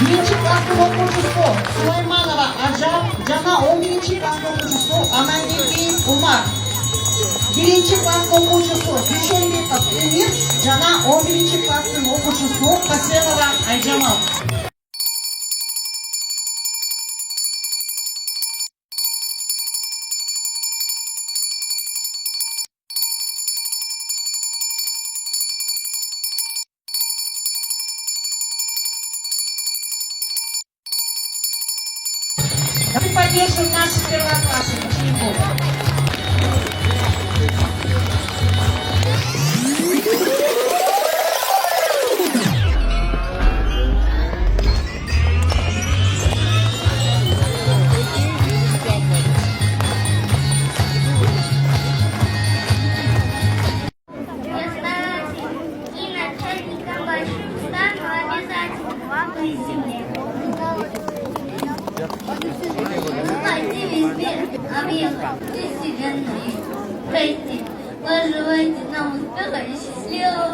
биринчи класстын окуучусу Сулайманова Ажап жана 11-чи класстын окуучусу Амангелдиев Умар. Биринчи класс окуучусу Дүйшөнбеков Эмир жана 11-чи класстын окуучусу Касемова Айжамал. Мы поддержим наших первоклассных учеников. Я стараюсь и начальником большим стану обязательно вам на земле. Найти весь мир, объехать все вселенные. Пройти, пожелайте нам успеха и счастливого